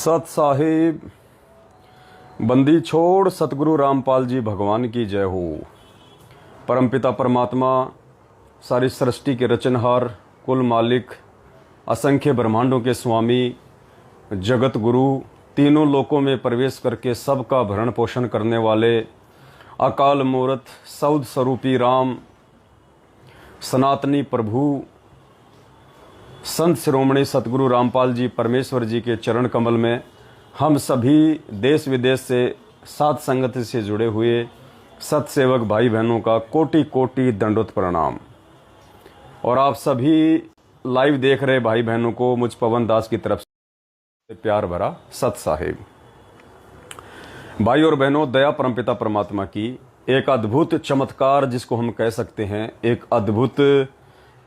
सत साहिब बंदी छोड़ सतगुरु रामपाल जी भगवान की जय हो। परमपिता परमात्मा सारी सृष्टि के रचनहार, कुल मालिक, असंख्य ब्रह्मांडों के स्वामी, जगत गुरु, तीनों लोकों में प्रवेश करके सबका भरण पोषण करने वाले अकाल मूर्त सौद स्वरूपी राम, सनातनी प्रभु संत शिरोमणि सतगुरु रामपाल जी परमेश्वर जी के चरण कमल में हम सभी देश विदेश से साध संगत से जुड़े हुए सतसेवक भाई बहनों का कोटि कोटि दंडोत प्रणाम। और आप सभी लाइव देख रहे भाई बहनों को मुझ पवन दास की तरफ से प्यार भरा सत साहिब। भाई और बहनों, दया परमपिता परमात्मा की एक अद्भुत चमत्कार जिसको हम कह सकते हैं, एक अद्भुत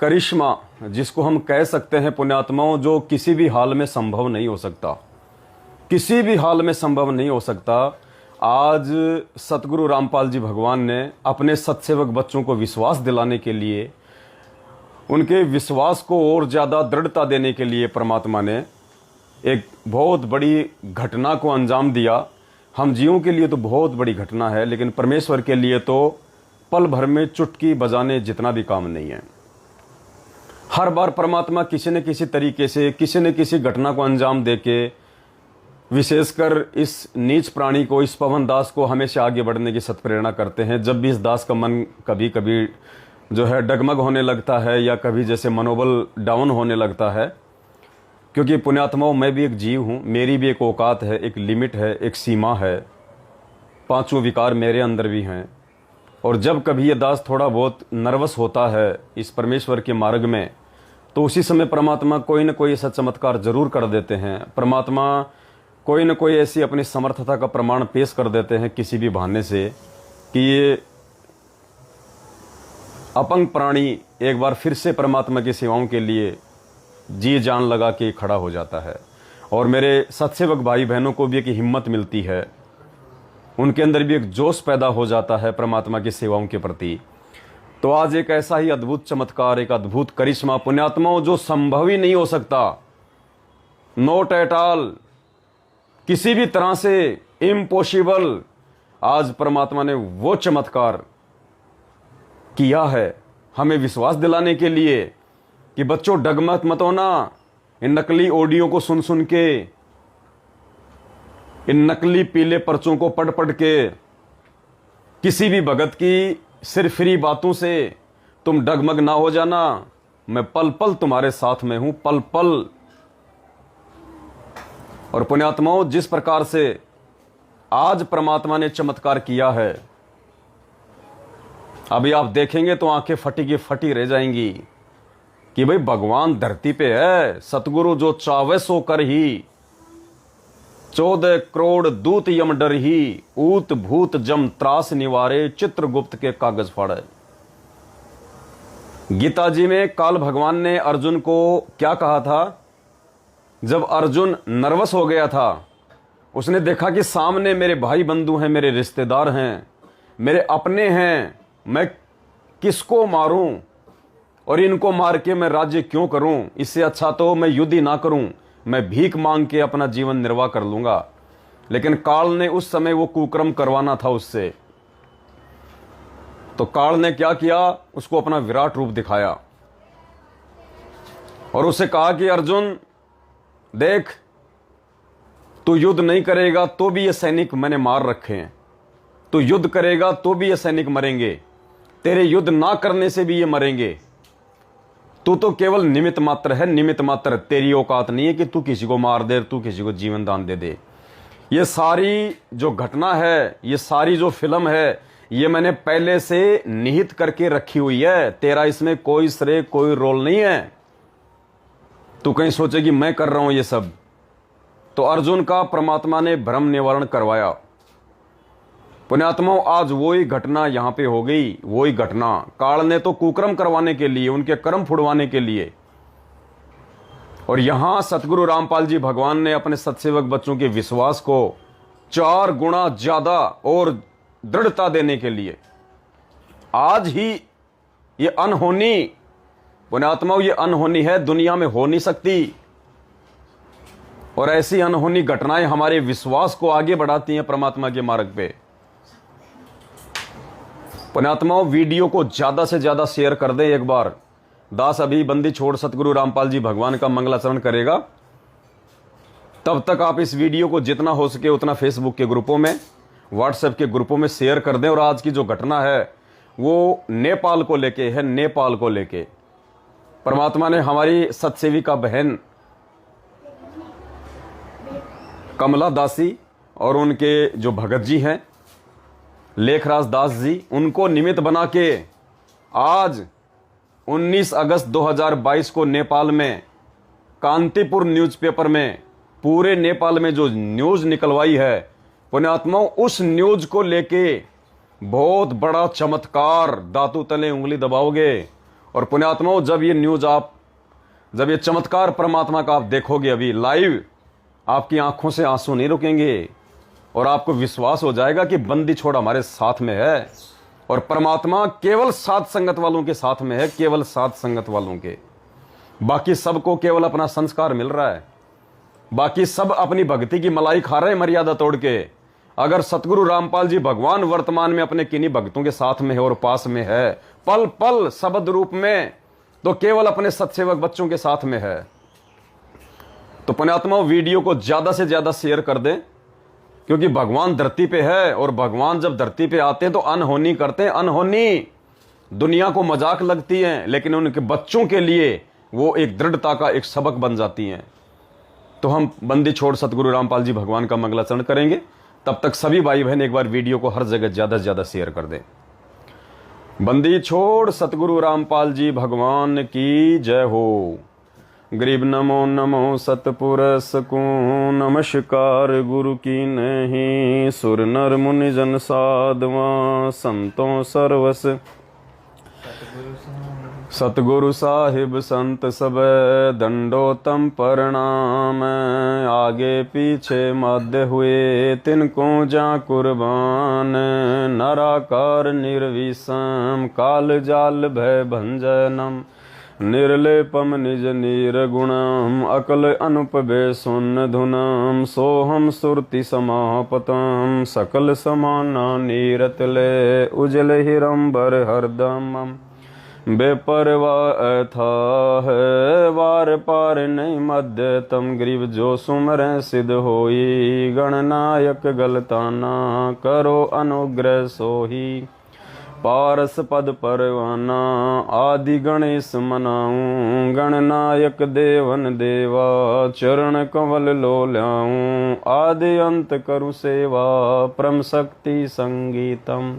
करिश्मा जिसको हम कह सकते हैं पुण्यात्माओं, जो किसी भी हाल में संभव नहीं हो सकता, किसी भी हाल में संभव नहीं हो सकता। आज सतगुरु रामपाल जी भगवान ने अपने सतसेवक बच्चों को विश्वास दिलाने के लिए, उनके विश्वास को और ज़्यादा दृढ़ता देने के लिए परमात्मा ने एक बहुत बड़ी घटना को अंजाम दिया। हम जीवों के लिए तो बहुत बड़ी घटना है, लेकिन परमेश्वर के लिए तो पल भर में चुटकी बजाने जितना भी काम नहीं है। हर बार परमात्मा किसी न किसी तरीके से किसी न किसी घटना को अंजाम देके, विशेषकर इस नीच प्राणी को, इस पवन दास को हमेशा आगे बढ़ने की सत्प्रेरणा करते हैं। जब भी इस दास का मन कभी कभी जो है डगमग होने लगता है या कभी जैसे मनोबल डाउन होने लगता है, क्योंकि पुण्यात्माओं मैं भी एक जीव हूँ, मेरी भी एक औकात है, एक लिमिट है, एक सीमा है, पांचों विकार मेरे अंदर भी हैं। और जब कभी ये दास थोड़ा बहुत नर्वस होता है इस परमेश्वर के मार्ग में, तो उसी समय परमात्मा कोई न कोई ऐसा चमत्कार जरूर कर देते हैं। परमात्मा कोई न कोई ऐसी अपनी समर्थता का प्रमाण पेश कर देते हैं किसी भी बहाने से कि ये अपंग प्राणी एक बार फिर से परमात्मा की सेवाओं के लिए जी जान लगा के खड़ा हो जाता है। और मेरे सतसेवक भाई बहनों को भी एक हिम्मत मिलती है, उनके अंदर भी एक जोश पैदा हो जाता है परमात्मा की सेवाओं के प्रति। तो आज एक ऐसा ही अद्भुत चमत्कार, एक अद्भुत करिश्मा पुण्यात्माओं, जो संभव ही नहीं हो सकता, नॉट एट ऑल, किसी भी तरह से इम्पॉसिबल, आज परमात्मा ने वो चमत्कार किया है हमें विश्वास दिलाने के लिए कि बच्चों डगमग मत होना। इन नकली ऑडियो को सुन सुन के, इन नकली पीले पर्चों को पढ़ पढ़ के, किसी भी भगत की सिरफिरी बातों से तुम डगमग ना हो जाना। मैं पल पल तुम्हारे साथ में हूं, पल पल। और पुण्यात्माओं, जिस प्रकार से आज परमात्मा ने चमत्कार किया है, अभी आप देखेंगे तो आंखें फटी की फटी रह जाएंगी कि भाई भगवान धरती पे है। सतगुरु जो चावे सो कर ही, 14 करोड़ दूत यम डर ही, ऊत भूत जम त्रास निवारे, चित्रगुप्त के कागज फाड़े। गीता जी में काल भगवान ने अर्जुन को क्या कहा था? जब अर्जुन नर्वस हो गया था, उसने देखा कि सामने मेरे भाई बंधु हैं, मेरे रिश्तेदार हैं, मेरे अपने हैं, मैं किसको मारूं और इनको मार के मैं राज्य क्यों करूं? इससे अच्छा तो मैं युद्ध ही ना करूं, मैं भीख मांग के अपना जीवन निर्वाह कर लूंगा। लेकिन काल ने उस समय वो कुकर्म करवाना था उससे, तो काल ने क्या किया? उसको अपना विराट रूप दिखाया और उसे कहा कि अर्जुन देख, तू युद्ध नहीं करेगा तो भी ये सैनिक मैंने मार रखे हैं, तू युद्ध करेगा तो भी ये सैनिक मरेंगे, तेरे युद्ध ना करने से भी ये मरेंगे। तू तो केवल निमित्त मात्र है, निमित्त मात्र। तेरी औकात नहीं है कि तू किसी को मार दे, तू किसी को जीवन दान दे दे। ये सारी जो घटना है, ये सारी जो फिल्म है, ये मैंने पहले से निहित करके रखी हुई है। तेरा इसमें कोई श्रेय, कोई रोल नहीं है। तू कहीं सोचे कि मैं कर रहा हूं ये सब। तो अर्जुन का परमात्मा ने भ्रम निवारण करवाया। पुण्यात्माओं, आज वही घटना यहां पे हो गई, वही घटना। काल ने तो कुकर्म करवाने के लिए, उनके कर्म फुड़वाने के लिए, और यहां सतगुरु रामपाल जी भगवान ने अपने सतसेवक बच्चों के विश्वास को 4 गुना ज्यादा और दृढ़ता देने के लिए आज ही ये अनहोनी, पुण्यात्माओं, ये अनहोनी है, दुनिया में हो नहीं सकती। और ऐसी अनहोनी घटनाएं हमारे विश्वास को आगे बढ़ाती हैं परमात्मा के मार्ग पे। पुण्यात्माओं, वीडियो को ज्यादा से ज्यादा शेयर कर दें। एक बार दास अभी बंदी छोड़ सतगुरु रामपाल जी भगवान का मंगलाचरण करेगा, तब तक आप इस वीडियो को जितना हो सके उतना फेसबुक के ग्रुपों में, व्हाट्सएप के ग्रुपों में शेयर कर दें। और आज की जो घटना है वो नेपाल को लेके है। नेपाल को लेके परमात्मा ने हमारी सतसेविका बहन कमला दासी और उनके जो भगत जी हैं लेखराज दास जी, उनको निमित्त बना के आज 19 अगस्त 2022 को नेपाल में कांतिपुर न्यूज़पेपर में पूरे नेपाल में जो न्यूज़ निकलवाई है पुण्यात्माओं, उस न्यूज़ को लेके बहुत बड़ा चमत्कार, दातू तले उंगली दबाओगे। और पुण्यात्माओं, जब ये चमत्कार परमात्मा का आप देखोगे अभी लाइव, आपकी आंखों से आंसू नहीं रुकेंगे और आपको विश्वास हो जाएगा कि बंदी छोड़ हमारे साथ में है। और परमात्मा केवल साथ संगत वालों के साथ में है, केवल साथ संगत वालों के। बाकी सबको केवल अपना संस्कार मिल रहा है, बाकी सब अपनी भक्ति की मलाई खा रहे हैं मर्यादा तोड़ के। अगर सतगुरु रामपाल जी भगवान वर्तमान में अपने किन्हीं भक्तों के साथ में है और पास में है, पल पल शब्द रूप में, तो केवल अपने सत्सेवक बच्चों के साथ में है। तो पुण्यात्मा, वीडियो को ज्यादा से ज्यादा शेयर कर दें, क्योंकि भगवान धरती पे है और भगवान जब धरती पे आते हैं तो अनहोनी करते हैं। अनहोनी दुनिया को मजाक लगती है, लेकिन उनके बच्चों के लिए वो एक दृढ़ता का एक सबक बन जाती हैं। तो हम बंदी छोड़ सतगुरु रामपाल जी भगवान का मंगलाचरण करेंगे। तब तक सभी भाई बहन एक बार वीडियो को हर जगह ज्यादा से ज्यादा शेयर कर दें। बंदी छोड़ सतगुरु रामपाल जी भगवान की जय हो। गरीब नमो नमो सतपुरुष को नमस्कार गुरु की नहीं, सुर नर मुनि जन साधवा संतों सर्वस सतगुरु साहिब संत सब दंडोतम प्रणाम। आगे पीछे मध्य हुए तिनको जा कुर्बान, नराकार निर्विषम काल जाल भय भंजनम, निर्लेपम निज निर्गुणम अकल अनुपबे सुन धुनम, सोहम सुरति समापतम सकल समाना नीरतले, उजल हिरंबर हरदमम बेपरवाह था है वार पार नहीं मध्य तम, गरीब जो सुमर सिद्ध होई, गणनायक गलताना करो अनुग्रह सोही, पारस पद परवाना आदि गणेश मनाऊं, गणनायक देवन देवा चरण कमल लो ल्याऊं, आदि अंत करु सेवा परम शक्ति संगीतम,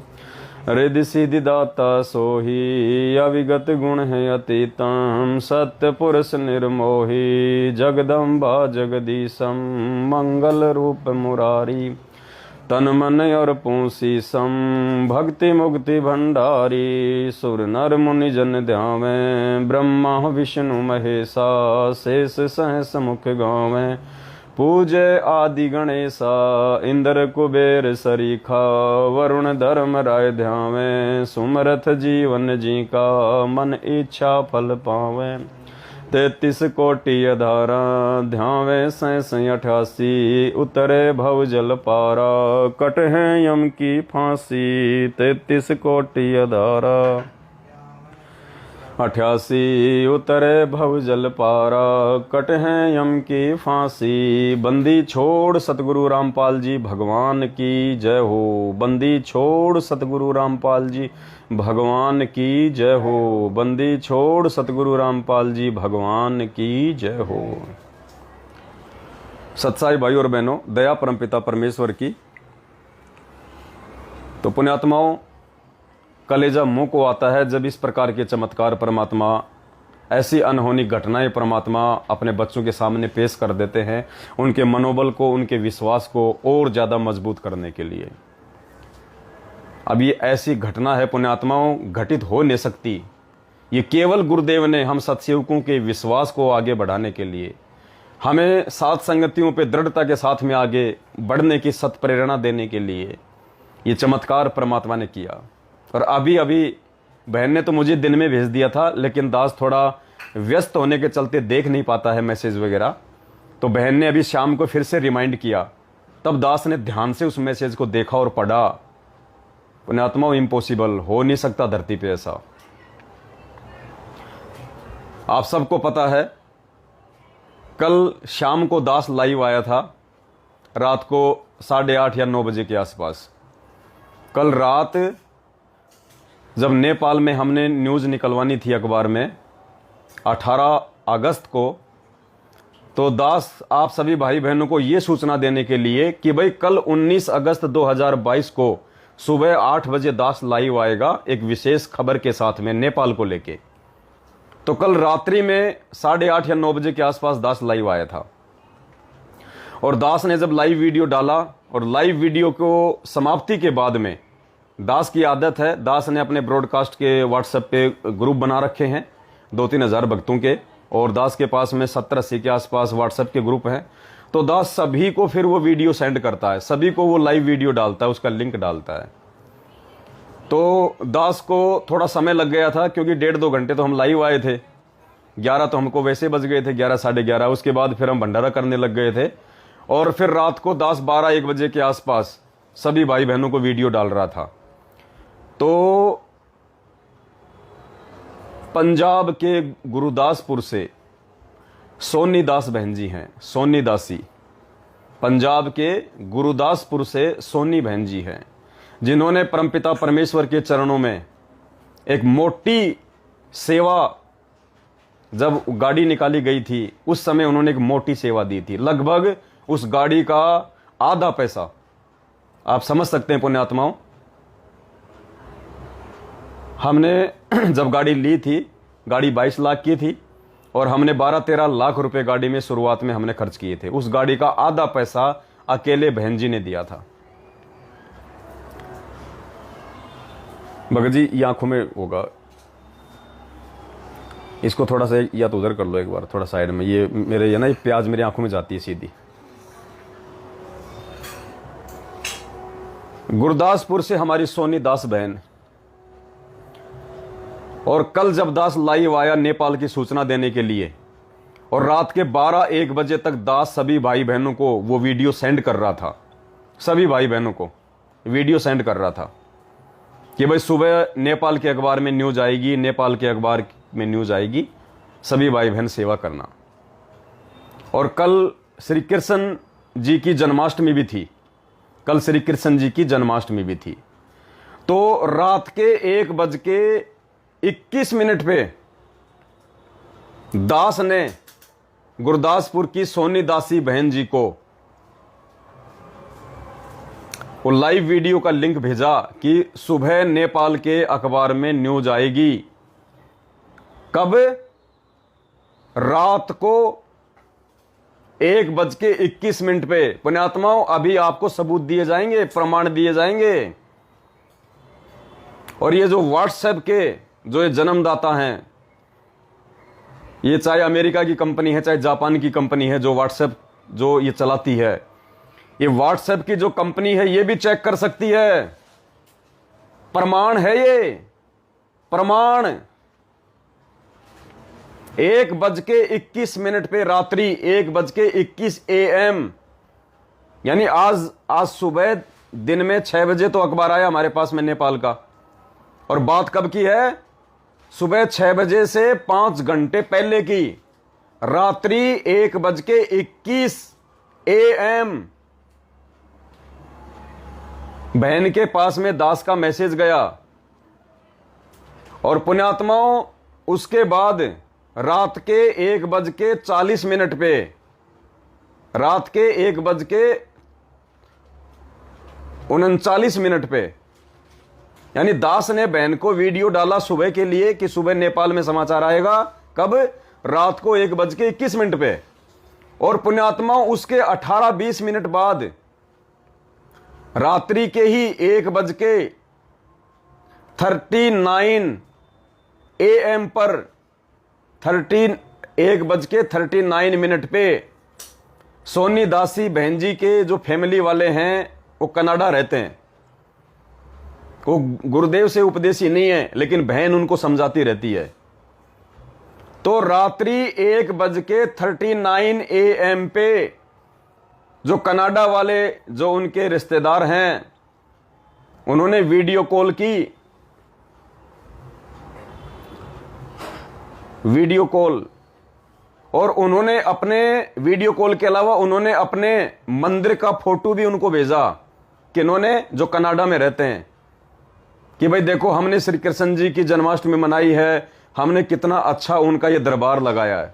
रिद्धि सिद्धि दाता सोही, अविगत गुण है अतीतम, सत्य पुरुष निर्मोही, जगदम्बा जगदीशम, मंगल रूप मुरारी, तन मन और पूसी सम, भक्ति मुक्ति भंडारी, सुर नर मुनि जन ध्यावें, ब्रह्मा विष्णु महेशा, शेष सहस मुख गावें, पूजे आदि गणेशा, इंद्र कुबेर सरीखा, वरुण धर्म राय ध्यावें, सुमरथ जीवन जी का, मन इच्छा फल पावें, 33 कोटि अधारा, ध्यावें 88, उतरे भव जल पारा, कट है यम की फांसी, 33 कोटि अधारा, 88 उतरे भव जल पारा, कट है यम की फांसी। बंदी छोड़ सतगुरु रामपाल जी भगवान की जय हो। बंदी छोड़ सतगुरु रामपाल जी भगवान की जय हो। बंदी छोड़ सतगुरु रामपाल जी भगवान की जय हो। सत्साई भाई और बहनों, दया परमपिता परमेश्वर की। तो पुण्यात्माओं, कलेजा मुंह को आता है जब इस प्रकार के चमत्कार परमात्मा, ऐसी अनहोनी घटनाएं परमात्मा अपने बच्चों के सामने पेश कर देते हैं, उनके मनोबल को, उनके विश्वास को और ज़्यादा मजबूत करने के लिए। अब ये ऐसी घटना है पुण्यात्माओं, घटित हो नहीं सकती। ये केवल गुरुदेव ने हम सत्सेवकों के विश्वास को आगे बढ़ाने के लिए, हमें साथ संगतियों पे दृढ़ता के साथ में आगे बढ़ने की सत प्रेरणा देने के लिए ये चमत्कार परमात्मा ने किया। और अभी अभी बहन ने तो मुझे दिन में भेज दिया था, लेकिन दास थोड़ा व्यस्त होने के चलते देख नहीं पाता है मैसेज वगैरह। तो बहन ने अभी शाम को फिर से रिमाइंड किया, तब दास ने ध्यान से उस मैसेज को देखा और पढ़ा। पुण्यात्मा, इम्पॉसिबल, हो नहीं सकता धरती पे ऐसा। आप सबको पता है, कल शाम को दास लाइव आया था, रात को 8:30 या 9 बजे के आसपास। कल रात जब नेपाल में हमने न्यूज़ निकलवानी थी अखबार में 18 अगस्त को, तो दास आप सभी भाई बहनों को ये सूचना देने के लिए कि भाई कल 19 अगस्त 2022 को सुबह 8 बजे दास लाइव आएगा एक विशेष खबर के साथ में नेपाल को लेके। तो कल रात्रि में 8:30 या 9 बजे के आसपास दास लाइव आया था, और दास ने जब लाइव वीडियो डाला, और लाइव वीडियो को समाप्ति के बाद में, दास की आदत है, दास ने अपने ब्रॉडकास्ट के व्हाट्सएप पे ग्रुप बना रखे हैं 2-3 हज़ार भक्तों के, और दास के पास में 70-80 के आसपास व्हाट्सएप के ग्रुप हैं। तो दास सभी को फिर वो वीडियो सेंड करता है, सभी को वो लाइव वीडियो डालता है, उसका लिंक डालता है। तो दास को थोड़ा समय लग गया था, क्योंकि 1.5-2 घंटे तो हम लाइव आए थे, 11 तो हमको वैसे बज गए थे, 11 साढ़े 11। उसके बाद फिर हम भंडारा करने लग गए थे, और फिर रात को दास 12-1 बजे के आसपास सभी भाई बहनों को वीडियो डाल रहा था। तो पंजाब के गुरुदासपुर से सोनी दास बहन जी हैं, सोनी दासी, पंजाब के गुरुदासपुर से सोनी बहन जी हैं, जिन्होंने परमपिता परमेश्वर के चरणों में एक मोटी सेवा, जब गाड़ी निकाली गई थी उस समय उन्होंने एक मोटी सेवा दी थी, लगभग उस गाड़ी का आधा पैसा। आप समझ सकते हैं पुण्यात्माओं, हमने जब गाड़ी ली थी, गाड़ी 22 लाख की थी, और हमने 12-13 लाख रुपए गाड़ी में शुरुआत में हमने खर्च किए थे। उस गाड़ी का आधा पैसा अकेले बहन जी ने दिया था। भगत जी, ये आंखों में होगा, इसको थोड़ा सा या तो उधर कर लो एक बार, थोड़ा साइड में, ये मेरे ये ना, ये प्याज मेरी आंखों में जाती है सीधी। गुरदासपुर से हमारी सोनी दास बहन, और कल जब दास लाइव आया नेपाल की सूचना देने के लिए, और रात के 12-1 बजे तक दास सभी भाई बहनों को वो वीडियो सेंड कर रहा था, सभी भाई बहनों को वीडियो सेंड कर रहा था कि भाई सुबह नेपाल के अखबार में न्यूज आएगी, नेपाल के अखबार में न्यूज आएगी, सभी भाई बहन सेवा करना। और कल श्री कृष्ण जी की जन्माष्टमी भी थी, कल श्री कृष्ण जी की जन्माष्टमी भी थी। तो रात के 1:21 पे दास ने गुरदासपुर की सोनी दासी बहन जी को वो लाइव वीडियो का लिंक भेजा कि सुबह नेपाल के अखबार में न्यूज आएगी। कब? रात को 1:21 पे। पुण्यात्माओं, अभी आपको सबूत दिए जाएंगे, प्रमाण दिए जाएंगे। और ये जो व्हाट्सएप के जो ये जन्मदाता हैं, ये चाहे अमेरिका की कंपनी है, चाहे जापान की कंपनी है, जो व्हाट्सएप जो ये चलाती है, ये व्हाट्सएप की जो कंपनी है ये भी चेक कर सकती है। प्रमाण है ये, प्रमाण। 1:21 पे रात्रि 1:21 AM, यानी आज सुबह दिन में 6 बजे तो अखबार आया हमारे पास में नेपाल का। और बात कब की है? सुबह 6 बजे से 5 घंटे पहले की, रात्रि 1:21 AM बहन के पास में दास का मैसेज गया। और पुण्यात्माओं, उसके बाद रात के 1:40 पे, रात के 1:39 पे, यानी दास ने बहन को वीडियो डाला सुबह के लिए कि सुबह नेपाल में समाचार आएगा। कब? रात को 1:21 पे। और पुण्यात्मा, उसके 18-20 बाद रात्रि के ही 1:39 AM पर 1:39 पे सोनी दासी बहन जी के जो फैमिली वाले हैं वो कनाडा रहते हैं। वो गुरुदेव से उपदेशी नहीं है, लेकिन बहन उनको समझाती रहती है। तो रात्रि 1:39 AM पे जो कनाडा वाले जो उनके रिश्तेदार हैं उन्होंने वीडियो कॉल की, वीडियो कॉल, और उन्होंने अपने वीडियो कॉल के अलावा उन्होंने अपने मंदिर का फोटो भी उनको भेजा, कि इन्होंने जो कनाडा में रहते हैं, कि भाई देखो हमने श्री कृष्ण जी की जन्माष्टमी मनाई है, हमने कितना अच्छा उनका ये दरबार लगाया है।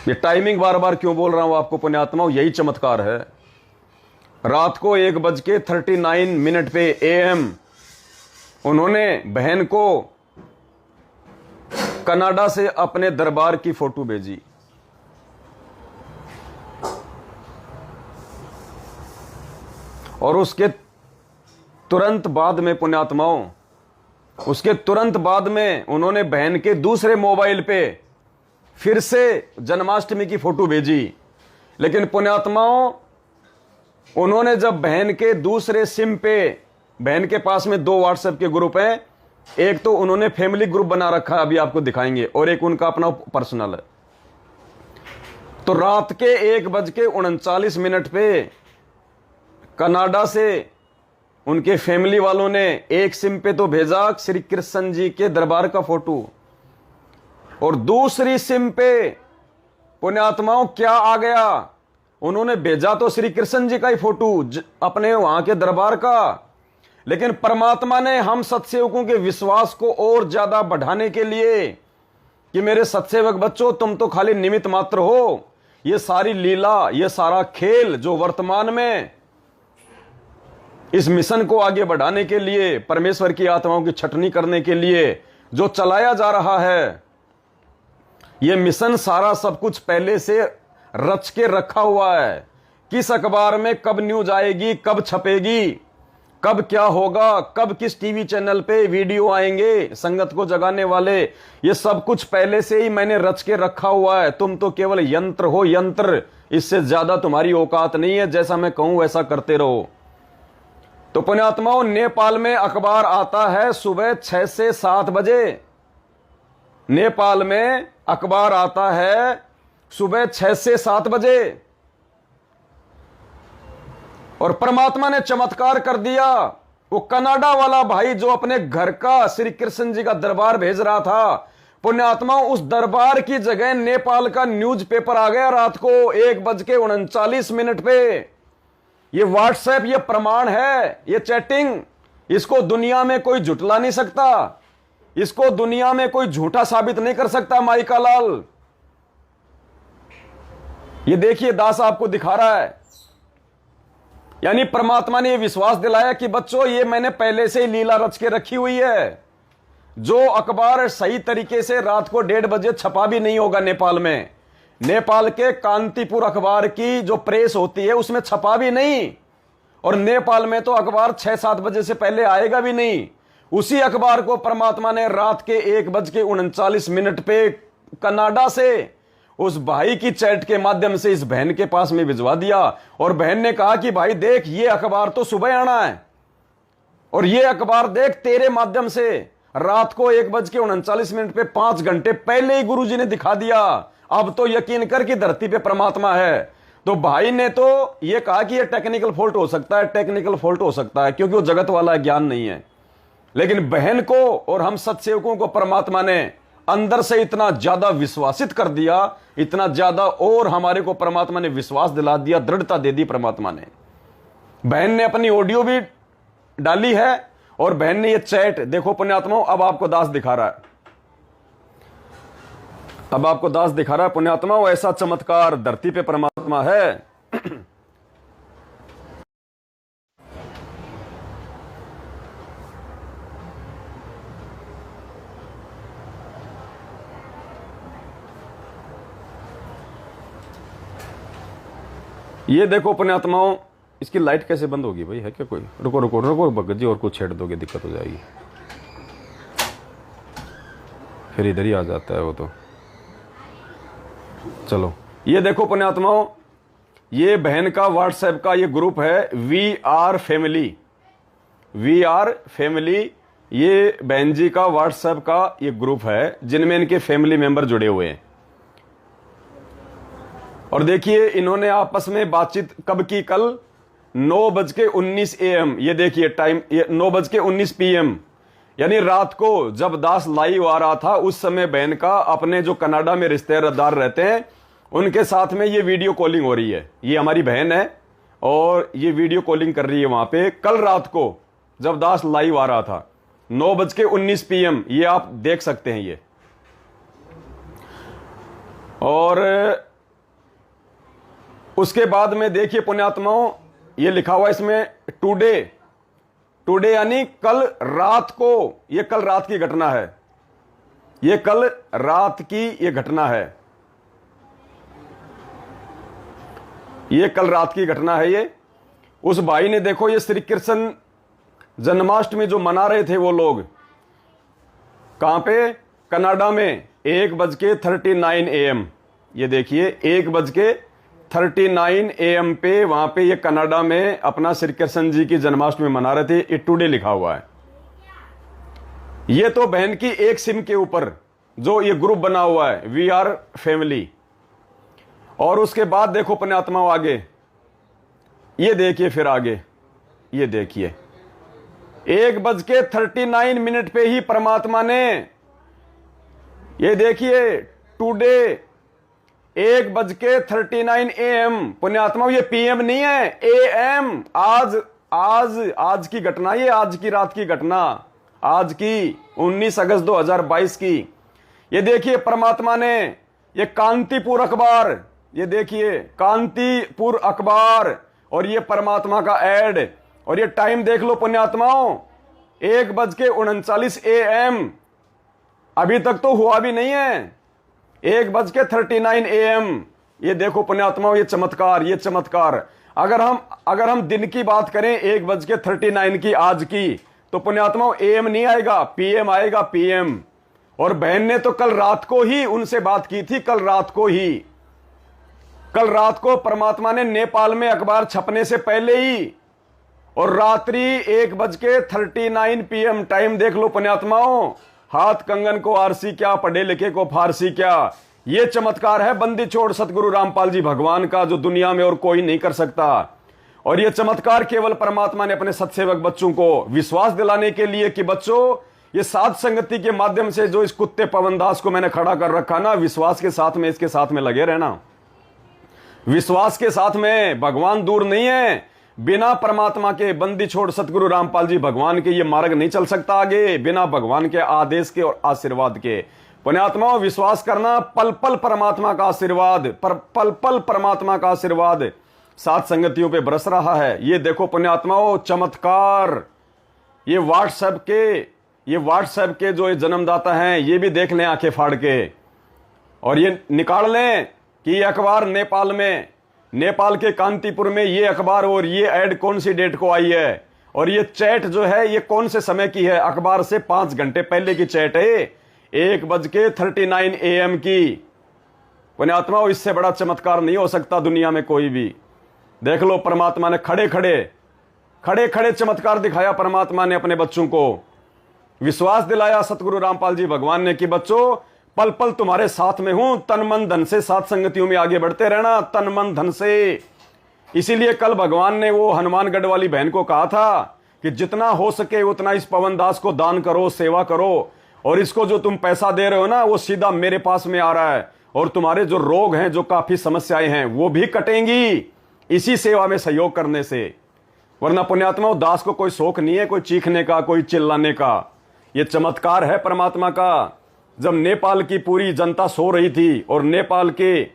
ये टाइमिंग बार बार क्यों बोल रहा हूं आपको पुण्यात्माओं, यही चमत्कार है। रात को 1:39 पे AM उन्होंने बहन को कनाडा से अपने दरबार की फोटो भेजी। और उसके तुरंत बाद में पुण्यात्माओं, उसके तुरंत बाद में उन्होंने बहन के दूसरे मोबाइल पे फिर से जन्माष्टमी की फोटो भेजी। लेकिन पुण्यात्माओं, उन्होंने जब बहन के दूसरे सिम पे, बहन के पास में 2 व्हाट्सएप के ग्रुप हैं, एक तो उन्होंने फैमिली ग्रुप बना रखा है, अभी आपको दिखाएंगे, और एक उनका अपना पर्सनल है। तो रात के 1:39 पे कनाडा से उनके फैमिली वालों ने एक सिम पे तो भेजा श्री कृष्ण जी के दरबार का फोटो, और दूसरी सिम पे पुण्यात्माओं क्या आ गया, उन्होंने भेजा तो श्री कृष्ण जी का ही फोटो अपने वहां के दरबार का। लेकिन परमात्मा ने हम सत्सेवकों के विश्वास को और ज्यादा बढ़ाने के लिए, कि मेरे सत्सेवक बच्चों तुम तो खाली निमित्त मात्र हो, ये सारी लीला, ये सारा खेल जो वर्तमान में इस मिशन को आगे बढ़ाने के लिए, परमेश्वर की आत्माओं की छटनी करने के लिए जो चलाया जा रहा है, ये मिशन सारा सब कुछ पहले से रच के रखा हुआ है। किस अखबार में कब न्यूज आएगी, कब छपेगी, कब क्या होगा, कब किस टीवी चैनल पे वीडियो आएंगे संगत को जगाने वाले, ये सब कुछ पहले से ही मैंने रच के रखा हुआ है। तुम तो केवल यंत्र हो, यंत्र, इससे ज्यादा तुम्हारी औकात नहीं है, जैसा मैं कहूं वैसा करते रहो। तो पुण्यात्माओं, नेपाल में अखबार आता है सुबह 6 से 7 बजे। नेपाल में अखबार आता है सुबह 6 से 7 बजे, और परमात्मा ने चमत्कार कर दिया। वो कनाडा वाला भाई जो अपने घर का श्री कृष्ण जी का दरबार भेज रहा था, पुण्यात्मा उस दरबार की जगह नेपाल का न्यूज़पेपर आ गया रात को 1:39 पे। ये व्हाट्सएप, ये प्रमाण है, ये चैटिंग, इसको दुनिया में कोई झुटला नहीं सकता, इसको दुनिया में कोई झूठा साबित नहीं कर सकता। माइका लाल, ये देखिए दास आपको दिखा रहा है। यानी परमात्मा ने यह विश्वास दिलाया कि बच्चों ये मैंने पहले से ही लीला रच के रखी हुई है। जो अखबार सही तरीके से रात को 1:30 बजे छपा भी नहीं होगा नेपाल में, नेपाल के कांतिपुर अखबार की जो प्रेस होती है उसमें छपा भी नहीं, और नेपाल में तो अखबार 6-7 बजे से पहले आएगा भी नहीं। उसी अखबार को परमात्मा ने रात के 1:39 पे कनाडा से उस भाई की चैट के माध्यम से इस बहन के पास में भिजवा दिया, और बहन ने कहा कि भाई देख, ये अखबार तो सुबह आना है, और ये अखबार देख तेरे माध्यम से रात को 1:39 पे 5 घंटे पहले ही गुरुजी ने दिखा दिया। अब तो यकीन कर कि धरती पे परमात्मा है। तो भाई ने तो ये कहा कि ये टेक्निकल फॉल्ट हो सकता है, टेक्निकल फॉल्ट हो सकता है, क्योंकि वो जगत वाला ज्ञान नहीं है। लेकिन बहन को और हम सत्सेवकों को परमात्मा ने अंदर से इतना ज्यादा विश्वासित कर दिया, इतना ज्यादा, और हमारे को परमात्मा ने विश्वास दिला दिया, दृढ़ता दे दी परमात्मा ने। बहन ने अपनी ऑडियो भी डाली है, और बहन ने ये चैट देखो पुण्यात्माओं, अब आपको दास दिखा रहा है, अब आपको दास दिखा रहा है पुण्यात्माओं, ऐसा चमत्कार धरती पे परमात्मा है। ये देखो पुण्यात्माओं, इसकी लाइट कैसे बंद होगी भाई, है क्या कोई? रुको रुको रुको भगत जी, और कुछ छेड़ दोगे दिक्कत हो जाएगी, फिर इधर ही आ जाता है वो तो। चलो ये देखो पुण्यात्माओं, ये बहन का व्हाट्सएप का ये ग्रुप है, we are family, we are family ये बहन जी का व्हाट्सएप का ये ग्रुप है जिनमें इनके फैमिली मेंबर जुड़े हुए हैं। और देखिए इन्होंने आपस में बातचीत कब की, कल 9:19 AM। ये देखिए टाइम, ये 9:19 PM, यानी रात को जब दास लाइव आ रहा था उस समय बहन का अपने जो कनाडा में रिश्तेदार रहते हैं उनके साथ में ये वीडियो कॉलिंग हो रही है। ये हमारी बहन है और ये वीडियो कॉलिंग कर रही है वहां पे कल रात को जब दास लाइव आ रहा था 9:19 PM। ये आप देख सकते हैं ये। और उसके बाद में देखिए पुण्यात्माओं, ये लिखा हुआ इसमें टुडे यानी कल रात को। ये कल रात की घटना है, ये कल रात की ये घटना है, ये कल रात की घटना है। ये उस भाई ने देखो ये श्री कृष्ण जन्माष्टमी जो मना रहे थे वो लोग कहां पे, कनाडा में 1:39 AM। ये देखिए 1:39 AM पे वहां पे ये कनाडा में अपना श्री कृष्ण जी की जन्माष्टमी मना रहे थे। ये टुडे लिखा हुआ है। ये तो बहन की एक सिम के ऊपर जो ये ग्रुप बना हुआ है वी आर फैमिली। और उसके बाद देखो पुण्यात्माओं आगे, ये देखिए फिर आगे, ये देखिए 1:39 पे ही परमात्मा ने, ये देखिए टुडे 1:39 AM। पुण्यात्मा ये PM नहीं है, AM। आज की घटना, ये आज की रात की घटना, आज की 19 अगस्त 2022 की। ये देखिए परमात्मा ने ये कांतिपुर अखबार, ये देखिए कांतिपुर अखबार और ये परमात्मा का ऐड। और ये टाइम देख लो पुण्यात्माओं 1:39 AM। अभी तक तो हुआ भी नहीं है, 1:39 AM। ये देखो पुण्यात्माओं ये चमत्कार, ये चमत्कार। अगर हम दिन की बात करें 1:39 की आज की, तो पुण्यात्माओं AM नहीं आएगा, PM आएगा, PM। और बहन ने तो कल रात को ही उनसे बात की थी, कल रात को परमात्मा ने नेपाल में अखबार छपने से पहले ही, और रात्रि 1:39 PM। टाइम देख लो पुण्यात्माओं, हाथ कंगन को आरसी क्या, पढ़े लिखे को फारसी क्या। ये चमत्कार है बंदी छोड़ सतगुरु रामपाल जी भगवान का, जो दुनिया में और कोई नहीं कर सकता। और ये चमत्कार केवल परमात्मा ने अपने सत्सेवक बच्चों को विश्वास दिलाने के लिए कि बच्चों ये साध संगति के माध्यम से जो इस कुत्ते पवनदास को मैंने खड़ा कर रखा ना, विश्वास के साथ में, इसके साथ में लगे रहना, विश्वास के साथ में। भगवान दूर नहीं है, बिना परमात्मा के, बंदी छोड़ सतगुरु रामपाल जी भगवान के ये मार्ग नहीं चल सकता आगे, बिना भगवान के आदेश के और आशीर्वाद के। पुण्यात्माओं विश्वास करना, पल पल परमात्मा का आशीर्वाद, पल पल परमात्मा का आशीर्वाद साथ संगतियों पे बरस रहा है। ये देखो पुण्यात्माओं चमत्कार। ये व्हाट्सएप के जो ये जन्मदाता हैं ये भी देख लें आंखें फाड़ के, और ये निकाल लें कि ये अखबार नेपाल के कांतिपुर में ये अखबार, और ये ऐड कौन सी डेट को आई है, और ये चैट जो है ये कौन से समय की है। अखबार से 5 घंटे पहले की चैट है, 1:39 AM की। पुण्यात्मा इससे बड़ा चमत्कार नहीं हो सकता दुनिया में कोई भी। देख लो परमात्मा ने खड़े खड़े चमत्कार दिखाया। परमात्मा ने अपने बच्चों को विश्वास दिलाया, सतगुरु रामपाल जी भगवान ने, कि बच्चों पल पल तुम्हारे साथ में हूं, तन मन धन से साथ संगतियों में आगे बढ़ते रहना, तन मन धन से। इसीलिए कल भगवान ने वो हनुमानगढ़ वाली बहन को कहा था कि जितना हो सके उतना इस पवनदास को दान करो, सेवा करो, और इसको जो तुम पैसा दे रहे हो ना वो सीधा मेरे पास में आ रहा है, और तुम्हारे जो रोग हैं, जो काफी समस्याएं हैं, वो भी कटेंगी इसी सेवा में सहयोग करने से। वरना पुण्यात्मा दास को कोई शौक नहीं है, कोई चीखने का, कोई चिल्लाने का। ये चमत्कार है परमात्मा का। जब नेपाल की पूरी जनता सो रही थी और नेपाल के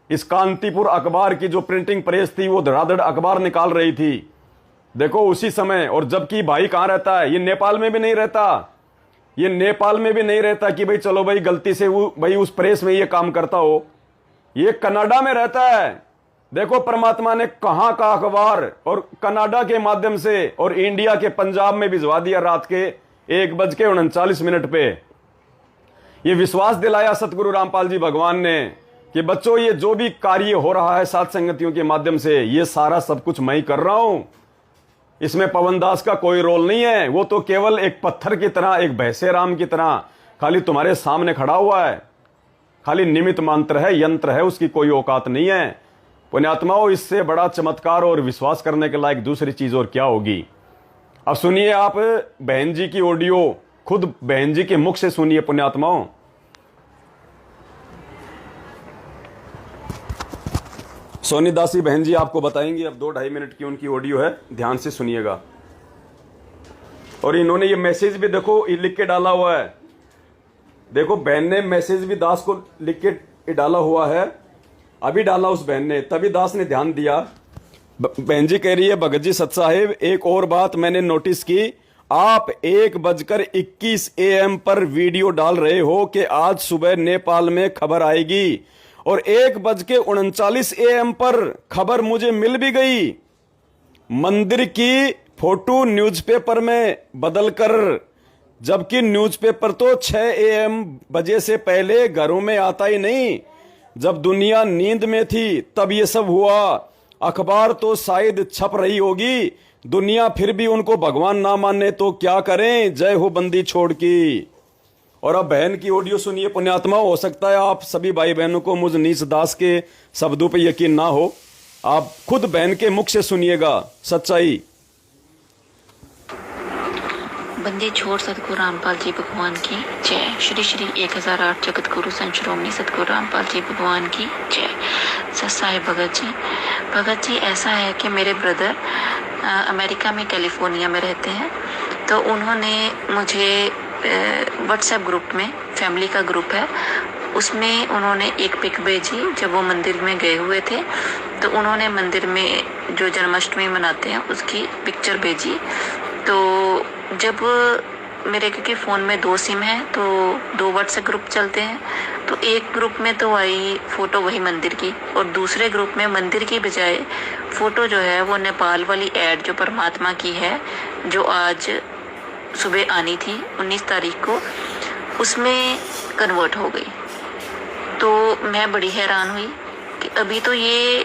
इस कांतिपुर अखबार की जो प्रिंटिंग प्रेस थी वो धड़ाधड़ अखबार निकाल रही थी, देखो उसी समय। और जबकि भाई कहां रहता है, ये नेपाल में भी नहीं रहता, ये नेपाल में भी नहीं रहता कि भाई चलो भाई गलती से वो भाई उस प्रेस में ये काम करता हो, ये कनाडा में रहता है। देखो परमात्मा ने कहां का अखबार और कनाडा के माध्यम से और इंडिया के पंजाब में भिजवा दिया रात के 1:39 पे। ये विश्वास दिलाया सतगुरु रामपाल जी भगवान ने कि बच्चों ये जो भी कार्य हो रहा है साथ संगतियों के माध्यम से, ये सारा सब कुछ मैं ही कर रहा हूं। इसमें पवन दास का कोई रोल नहीं है। वो तो केवल एक पत्थर की तरह, एक भैंसे राम की तरह खाली तुम्हारे सामने खड़ा हुआ है, खाली निमित्त मात्र है, यंत्र है, उसकी कोई औकात नहीं है। पुण्यात्माओं, इससे बड़ा चमत्कार और विश्वास करने के लायक दूसरी चीज और क्या होगी। अब सुनिए आप बहन जी की ऑडियो, खुद बहन जी के मुख से सुनिए पुण्यात्माओं। सोनी दासी बहन जी आपको बताएंगी, अब 2-2.5 मिनट की उनकी ऑडियो है, ध्यान से सुनिएगा। और इन्होंने ये मैसेज भी देखो लिख के डाला हुआ है, देखो बहन ने मैसेज भी दास को लिख के डाला हुआ है, अभी डाला उस बहन ने, तभी दास ने ध्यान दिया। बहन जी कह रही है, भगत जी सत साहिब एक और बात मैंने नोटिस की, आप 1:21 AM पर वीडियो डाल रहे हो कि आज सुबह नेपाल में खबर आएगी, और 1:39 AM पर खबर मुझे मिल भी गई। मंदिर की फोटो न्यूज़पेपर में बदलकर, जबकि न्यूज़पेपर तो 6 AM बजे से पहले घरों में आता ही नहीं, जब दुनिया नींद में थी तब ये सब हुआ। अखबार तो शायद छप रही होगी, दुनिया फिर भी उनको भगवान ना माने तो क्या करें, जय हो बंदी छोड़ की। और अब बहन की ऑडियो सुनिए पुण्यात्मा। हो सकता है आप सभी भाई बहनों को मुझ नीच दास के शब्दों पे यकीन ना हो, आप खुद बहन के मुख से सुनिएगा सच्चाई। बंदी छोड़ सतगुरु रामपाल जी भगवान की जय। श्री श्री 1008 जगत गुरु संत श्रोमणी सतगुरु रामपाल जी भगवान की जय। सत साहिब भगत जी ऐसा है कि मेरे ब्रदर अमेरिका में कैलिफोर्निया में रहते हैं, तो उन्होंने मुझे व्हाट्सएप ग्रुप में, फैमिली का ग्रुप है, उसमें उन्होंने एक पिक भेजी जब वो मंदिर में गए हुए थे, तो उन्होंने मंदिर में जो जन्माष्टमी मनाते हैं उसकी पिक्चर भेजी। तो जब मेरे, क्योंकि फ़ोन में 2 सिम हैं तो 2 व्हाट्सएप ग्रुप चलते हैं, तो एक ग्रुप में तो आई फ़ोटो वही मंदिर की, और दूसरे ग्रुप में मंदिर की बजाय फ़ोटो जो है वो नेपाल वाली ऐड जो परमात्मा की है, जो आज सुबह आनी थी 19 तारीख को, उसमें कन्वर्ट हो गई। तो मैं बड़ी हैरान हुई कि अभी तो ये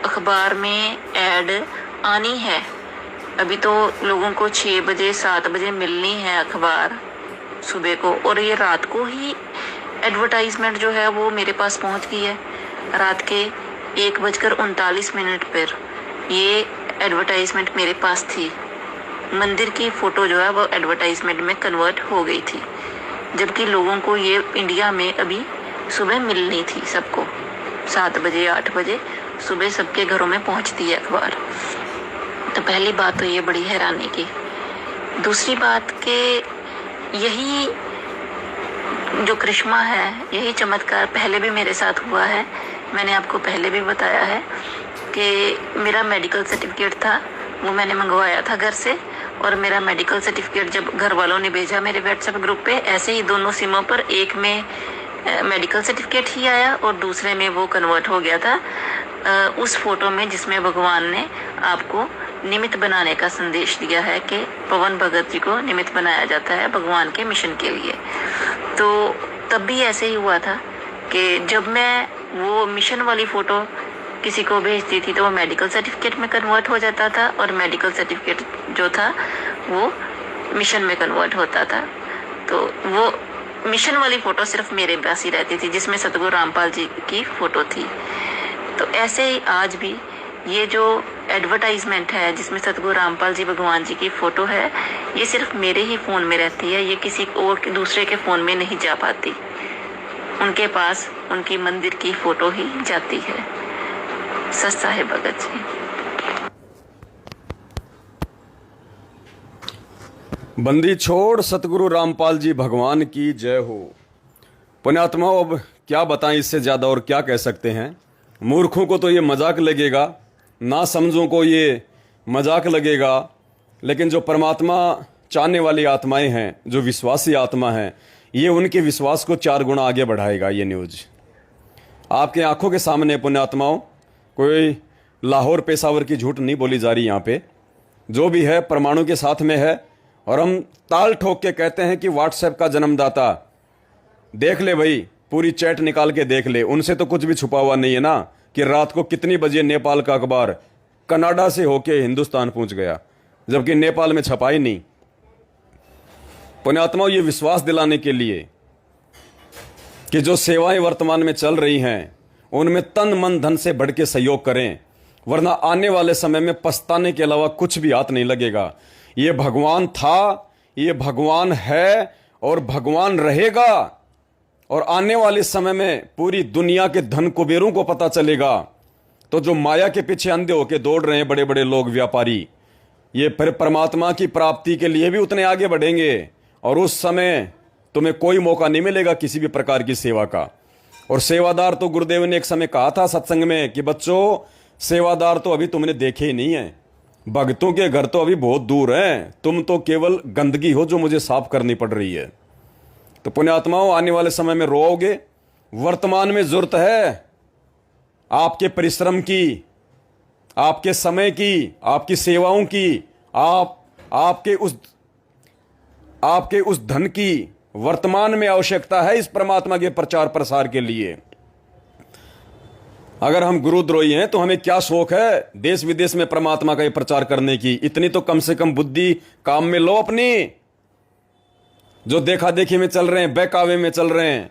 अखबार में ऐड आनी है, अभी तो लोगों को 6 बजे 7 बजे मिलनी है अखबार सुबह को, और ये रात को ही एडवर्टाइजमेंट जो है वो मेरे पास पहुंच गई है। रात के 1:39 पर ये एडवर्टाइजमेंट मेरे पास थी, मंदिर की फ़ोटो जो है वो एडवर्टाइजमेंट में कन्वर्ट हो गई थी, जबकि लोगों को ये इंडिया में अभी सुबह मिलनी थी, सबको 7 बजे 8 बजे सुबह सबके घरों में पहुंचती है अखबार। तो पहली बात तो ये बड़ी हैरानी की। दूसरी बात कि यही जो करिश्मा है, यही चमत्कार पहले भी मेरे साथ हुआ है। मैंने आपको पहले भी बताया है कि मेरा मेडिकल सर्टिफिकेट था, वो मैंने मंगवाया था घर से, और मेरा मेडिकल सर्टिफिकेट जब घर वालों ने भेजा मेरे व्हाट्सएप ग्रुप पे, ऐसे ही दोनों सिमों पर, एक में मेडिकल सर्टिफिकेट ही आया और दूसरे में वो कन्वर्ट हो गया था उस फोटो में जिसमें भगवान ने आपको निमित्त बनाने का संदेश दिया है कि पवन भगत जी को निमित्त बनाया जाता है भगवान के मिशन के लिए। तो तब भी ऐसे ही हुआ था कि जब मैं वो मिशन वाली फ़ोटो किसी को भेजती थी तो वो मेडिकल सर्टिफिकेट में कन्वर्ट हो जाता था, और मेडिकल सर्टिफिकेट जो था वो मिशन में कन्वर्ट होता था। तो वो मिशन वाली फ़ोटो सिर्फ मेरे पास ही रहती थी जिसमें सतगुरु रामपाल जी की फ़ोटो थी। तो ऐसे ही आज भी ये जो एडवर्टाइजमेंट है जिसमें सतगुरु रामपाल जी भगवान जी की फ़ोटो है, ये सिर्फ मेरे ही फ़ोन में रहती है, ये किसी और के दूसरे के फ़ोन में नहीं जा पाती। उनके पास उनकी मंदिर की फ़ोटो ही जाती है। सस्ता है भगत जी। बंदी छोड़ सतगुरु रामपाल जी भगवान की जय हो। पुण्यात्माओं, अब क्या बताएं, इससे ज़्यादा और क्या कह सकते हैं। मूर्खों को तो ये मजाक लगेगा, ना समझों को ये मजाक लगेगा, लेकिन जो परमात्मा चाहने वाली आत्माएं हैं, जो विश्वासी आत्मा हैं, ये उनके विश्वास को 4 गुना आगे बढ़ाएगा। ये न्यूज़ आपके आंखों के सामने पुण्यात्माओं, कोई लाहौर पेशावर की झूठ नहीं बोली जा रही यहाँ पे। जो भी है प्रमाणों के साथ में है, और हम ताल ठोक के कहते हैं कि व्हाट्सएप का जन्मदाता, देख ले भाई, पूरी चैट निकाल के देख ले, उनसे तो कुछ भी छुपा हुआ नहीं है ना कि रात को कितनी बजे नेपाल का अखबार कनाडा से होके हिंदुस्तान पहुंच गया। जबकि नेपाल में छपा ही नहीं। पुण्यात्माओं, ये विश्वास दिलाने के लिए कि जो सेवाएं वर्तमान में चल रही हैं उनमें तन मन धन से बढ़ के सहयोग करें, वरना आने वाले समय में पछताने के अलावा कुछ भी हाथ नहीं लगेगा। ये भगवान था, ये भगवान है और भगवान रहेगा। और आने वाले समय में पूरी दुनिया के धन कुबेरों को पता चलेगा, तो जो माया के पीछे अंधे होके दौड़ रहे हैं बड़े बड़े लोग, व्यापारी, ये फिर परमात्मा की प्राप्ति के लिए भी उतने आगे बढ़ेंगे। और उस समय तुम्हें कोई मौका नहीं मिलेगा किसी भी प्रकार की सेवा का। और सेवादार तो गुरुदेव ने एक समय कहा था सत्संग में कि बच्चों, सेवादार तो अभी तुमने देखे ही नहीं है, भक्तों के घर तो अभी बहुत दूर हैं, तुम तो केवल गंदगी हो जो मुझे साफ करनी पड़ रही है। तो पुण्यात्माओं, आने वाले समय में रोओगे। वर्तमान में जरूरत है आपके परिश्रम की, आपके समय की, आपकी सेवाओं की, आपके उस धन की वर्तमान में आवश्यकता है इस परमात्मा के प्रचार प्रसार के लिए। अगर हम गुरुद्रोही हैं तो हमें क्या शौक है देश विदेश में परमात्मा का ये प्रचार करने की। इतनी तो कम से कम बुद्धि काम में लो अपनी। जो देखा देखी में चल रहे हैं, बहकावे में चल रहे हैं।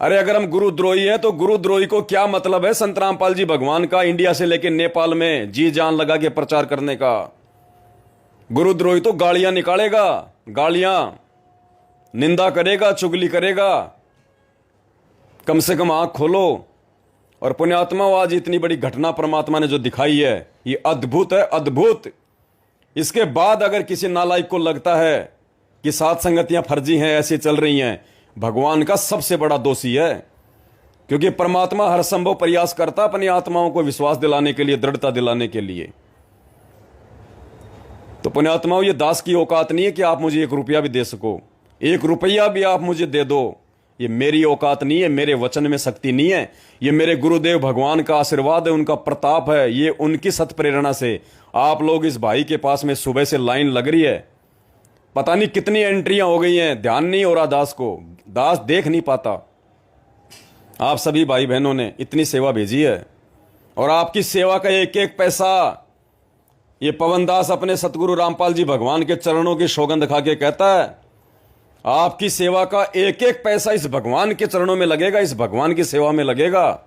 अरे अगर हम गुरुद्रोही हैं तो गुरुद्रोही को क्या मतलब है संत रामपाल जी भगवान का इंडिया से लेकर नेपाल में जी जान लगा के प्रचार करने का। गुरुद्रोही तो गालियां निकालेगा, गालियां, निंदा करेगा, चुगली करेगा। कम से कम आंख खोलो। और पुण्यात्मा, आज इतनी बड़ी घटना परमात्मा ने जो दिखाई है ये अद्भुत है, अद्भुत। इसके बाद अगर किसी नालायक को लगता है कि सात संगतियां फर्जी हैं, ऐसे चल रही हैं, भगवान का सबसे बड़ा दोषी है। क्योंकि परमात्मा हर संभव प्रयास करता अपनी आत्माओं को विश्वास दिलाने के लिए, दृढ़ता दिलाने के लिए। तो पुण्यात्माओं, ये दास की औकात नहीं है कि आप मुझे 1 रुपया भी दे सको, 1 रुपया भी आप मुझे दे दो। ये मेरी औकात नहीं है, मेरे वचन में शक्ति नहीं है। ये मेरे गुरुदेव भगवान का आशीर्वाद है, उनका प्रताप है। ये उनकी सत प्रेरणा से आप लोग इस भाई के पास में सुबह से लाइन लग रही है। पता नहीं कितनी एंट्रियां हो गई हैं, ध्यान नहीं हो रहा दास को, दास देख नहीं पाता। आप सभी भाई बहनों ने इतनी सेवा भेजी है और आपकी सेवा का एक एक पैसा, ये पवन दास अपने सतगुरु रामपाल जी भगवान के चरणों की सौगंध खा के कहता है, आपकी सेवा का एक एक पैसा इस भगवान के चरणों में लगेगा, इस भगवान की सेवा में लगेगा।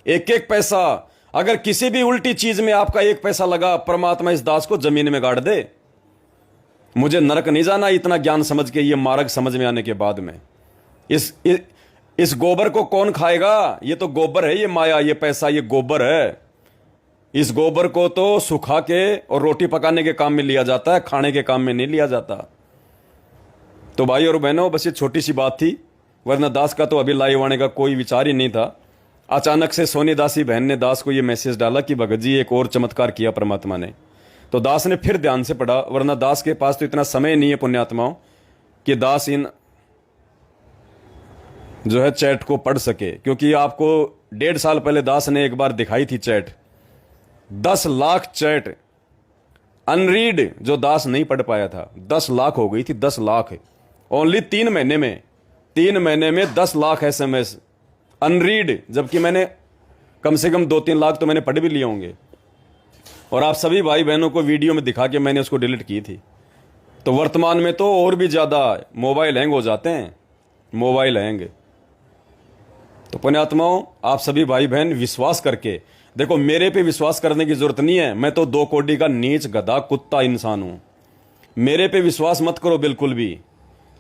एक एक पैसा, अगर किसी भी उल्टी चीज में आपका 1 पैसा लगा, परमात्मा इस दास को जमीन में गाड़ दे। मुझे नरक नहीं जाना इतना ज्ञान समझ के, ये मार्ग समझ में आने के बाद में। इस गोबर को कौन खाएगा? ये तो गोबर है, ये माया, ये पैसा, ये गोबर है। इस गोबर को तो सुखा के और रोटी पकाने के काम में लिया जाता है, खाने के काम में नहीं लिया जाता। तो भाई और बहनों, बस ये छोटी सी बात थी, वरना दास का तो अभी लाइव आने का कोई विचार ही नहीं था। अचानक से सोनी दासी बहन ने दास को ये मैसेज डाला कि भगत जी एक और चमत्कार किया परमात्मा ने। तो दास ने फिर ध्यान से पढ़ा, वरना दास के पास तो इतना समय नहीं है पुण्यात्माओं कि दास इन जो है चैट को पढ़ सके। क्योंकि आपको 1.5 साल पहले दास ने एक बार दिखाई थी चैट, 10 लाख चैट अनरीड जो दास नहीं पढ़ पाया था, 10 लाख हो गई थी, 10 लाख ओनली 3 महीने में। 3 महीने में 10 लाख SMS अनरीड, जबकि मैंने कम से कम 2-3 लाख तो मैंने पढ़ भी लिए होंगे। और आप सभी भाई बहनों को वीडियो में दिखा के मैंने उसको डिलीट की थी। तो वर्तमान में तो और भी ज़्यादा मोबाइल हैंग हो जाते हैं, मोबाइल हैंग। तो पुण्यात्माओं, आप सभी भाई बहन विश्वास करके देखो, मेरे पे विश्वास करने की जरूरत नहीं है, मैं तो 2 कोड़ी का नीच गधा कुत्ता इंसान हूं। मेरे पे विश्वास मत करो बिल्कुल भी,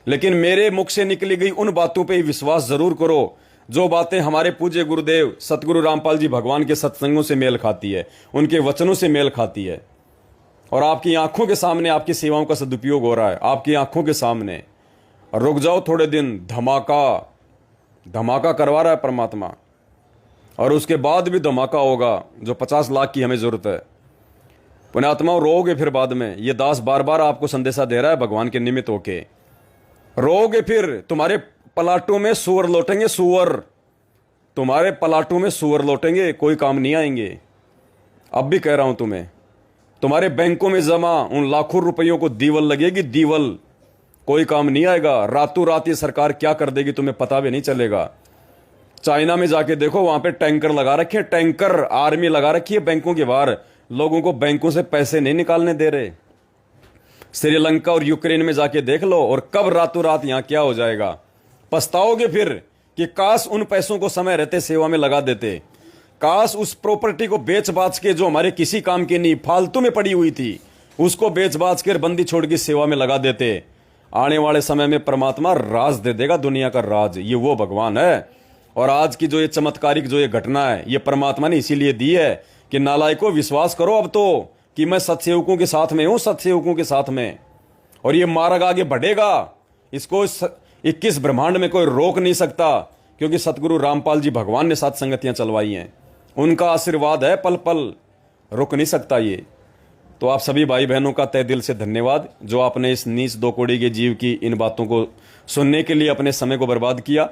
लेकिन मेरे मुख से निकली गई उन बातों पे विश्वास जरूर करो जो बातें हमारे पूज्य गुरुदेव सतगुरु रामपाल जी भगवान के सत्संगों से मेल खाती है, उनके वचनों से मेल खाती है। और आपकी आंखों के सामने आपकी सेवाओं का सदुपयोग हो रहा है, आपकी आंखों के सामने। रुक जाओ थोड़े दिन, धमाका करवा रहा है परमात्मा। और उसके बाद भी धमाका होगा, जो 50 लाख की हमें जरूरत है। पुण्यात्माओं, रोओगे फिर बाद में। ये दास बार बार आपको संदेशा दे रहा है भगवान के निमित्त होके। रोओगे फिर, तुम्हारे पलाटों में सुअर लौटेंगे, सुअर तुम्हारे पलाटों में सुअर लौटेंगे, कोई काम नहीं आएंगे। अब भी कह रहा हूं तुम्हें, तुम्हारे बैंकों में जमा उन लाखों रुपयों को दीवल लगेगी, दीवल, कोई काम नहीं आएगा। रातों रात ये सरकार क्या कर देगी तुम्हें पता भी नहीं चलेगा। चाइना में जाके देखो, वहां पे टैंकर लगा रखे हैं, टैंकर, आर्मी लगा रखी है बैंकों के बाहर। लोगों को बैंकों से पैसे नहीं निकालने दे रहे। श्रीलंका और यूक्रेन में जाके देख लो, और कब रातों रात यहाँ क्या हो जाएगा। पछताओगे फिर कि काश उन पैसों को समय रहते सेवा में लगा देते, काश उस प्रॉपर्टी को बेच बाच के जो हमारे किसी काम की नहीं फालतू में पड़ी हुई थी उसको बेच बाच कर बंदी छोड़ की सेवा में लगा देते। आने वाले समय में परमात्मा राज दे देगा, दुनिया का राज ये वो भगवान है। और आज की जो ये चमत्कारिक जो ये घटना है ये परमात्मा ने इसीलिए दी है कि नालायकों विश्वास करो अब तो कि मैं सत्सेवकों के साथ में हूं, सत्सेवकों के साथ में। और ये मार्ग आगे बढ़ेगा, इसको 21 ब्रह्मांड में कोई रोक नहीं सकता, क्योंकि सतगुरु रामपाल जी भगवान ने 7 संगतियां चलवाई हैं, उनका आशीर्वाद है, पल पल रुक नहीं सकता ये। तो आप सभी भाई बहनों का तहे दिल से धन्यवाद जो आपने इस नीच 2 कौड़ी के जीव की इन बातों को सुनने के लिए अपने समय को बर्बाद किया।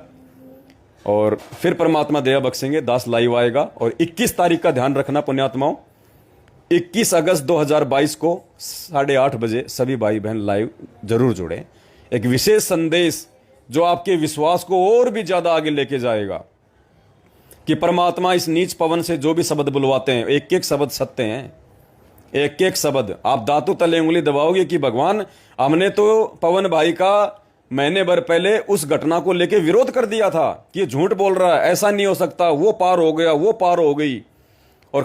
और फिर परमात्मा दया बख्शेंगे, दास लाइव आएगा। और 21 तारीख का ध्यान रखना पुण्यात्माओं, 21 अगस्त 2022 को 8:30 बजे सभी भाई बहन लाइव जरूर जुड़े। एक विशेष संदेश जो आपके विश्वास को और भी ज्यादा आगे लेके जाएगा कि परमात्मा इस नीच पवन से जो भी शब्द बुलवाते हैं, एक एक शब्द सत्य हैं, एक एक शब्द। आप दांतों तले उंगली दबाओगे कि भगवान हमने तो पवन भाई का महीने भर पहले उस घटना को लेके विरोध कर दिया था कि ये झूठ बोल रहा है, ऐसा नहीं हो सकता, वो पार हो गया, वो पार हो गई। और